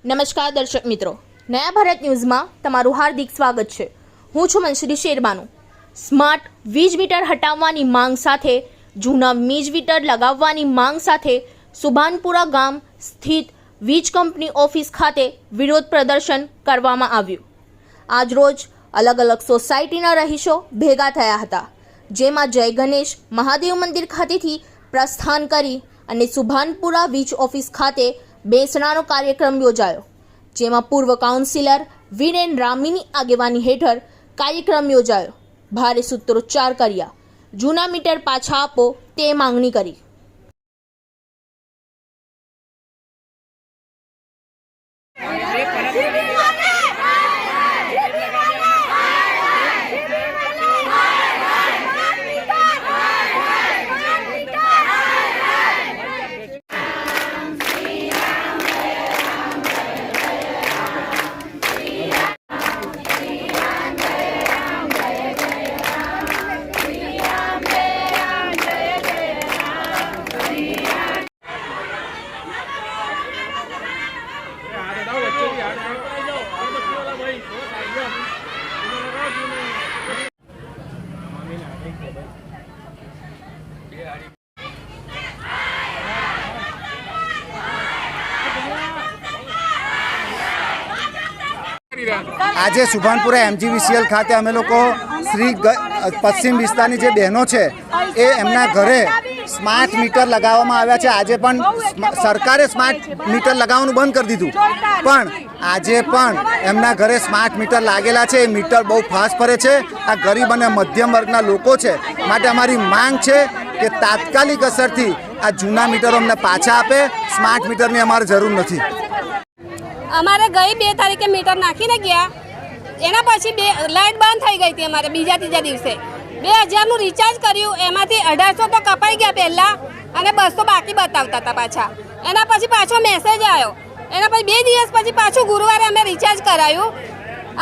નમસ્કાર દર્શક મિત્રો, નયા ભારત ન્યૂઝમાં તમારું હાર્દિક સ્વાગત છે। હું છું મંશ્રી શેરબાનુ। સ્માર્ટ વીજ મીટર હટાવવાની માંગ સાથે જૂના વીજ મીટર લગાવવાની માંગ સાથે સુભાનપુરા ગામ સ્થિત વીજ કંપની ઓફિસ ખાતે વિરોધ પ્રદર્શન કરવામાં આવ્યું। આજરોજ અલગ અલગ સોસાયટીના રહીશો ભેગા થયા હતા, જેમાં જય ગણેશ મહાદેવ મંદિર ખાતેથી પ્રસ્થાન કરી અને સુભાનપુરા વીજ ઓફિસ ખાતે બેસણાનો કાર્યક્રમ યોજાયો, જેમાં પૂર્વ કાઉન્સિલર વીરેન રામીની આગેવાની હેઠળ કાર્યક્રમ યોજાયો। ભારે સૂત્રોચ્ચાર કર્યા, જૂના મીટર પાછા આપો તે માંગણી કરી। આજે સુભાનપુરા એમજીવીસીએલ ખાતે અમે લોકો શ્રી પશ્ચિમ વિસ્તારની જે બહેનો છે એ એમના ઘરે સ્માર્ટ મીટર લગાવવામાં આવ્યા છે। આજે પણ સરકારે સ્માર્ટ મીટર લગાવવાનું બંધ કરી દીધું, પણ આજે પણ એમના ઘરે સ્માર્ટ મીટર લાગેલા છે। એ મીટર બહુ ફાસ્ટ ફરે છે। આ ગરીબ અને મધ્યમ વર્ગના લોકો છે, માટે અમારી માંગ છે કે તાત્કાલિક અસરથી આ જૂના મીટરો અમને પાછા આપે। સ્માર્ટ મીટરની અમારે જરૂર નથી। અમારે ગઈ 2 તારીખે મીટર નાખીને ગયા, એના પછી લાઇટ બંધ થઈ ગઈ હતી। અમારે બીજા ત્રીજા દિવસે 2000નું રિચાર્જ કર્યું, એમાંથી 1800 તો કપાઈ ગયા પહેલાં અને 200 બાકી બતાવતા હતા પાછા। એના પછી પાછો મેસેજ આવ્યો, એના પછી 2 દિવસ પછી પાછું ગુરુવારે અમે રિચાર્જ કરાયું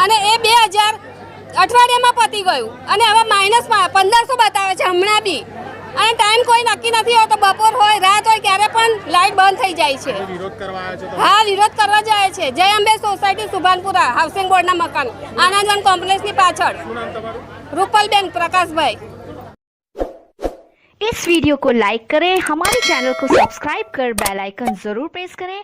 અને એ 2000 અઠવાડિયામાં પતી ગયું અને હવે માઇનસ 1500 બતાવે છે હમણાં બી। અને ટાઈમ કોઈ નક્કી નથી હોતો, બપોર હોય રાત હોય ક્યારે પણ લાઇટ બંધ થઈ જાય છે। હા, વિરોધ કરવા જાય છે। જય અંબે સોસાયટી સુભાનપુરા હાઉસિંગ બોર્ડના મકાન આનંદવન કોમ્પ્લેક્સની પાછળ। રૂપલબેન प्रकाशभाई। इस वीडियो को लाइक करें, हमारे चैनल को सब्सक्राइब कर बेल आइकन जरूर प्रेस करें।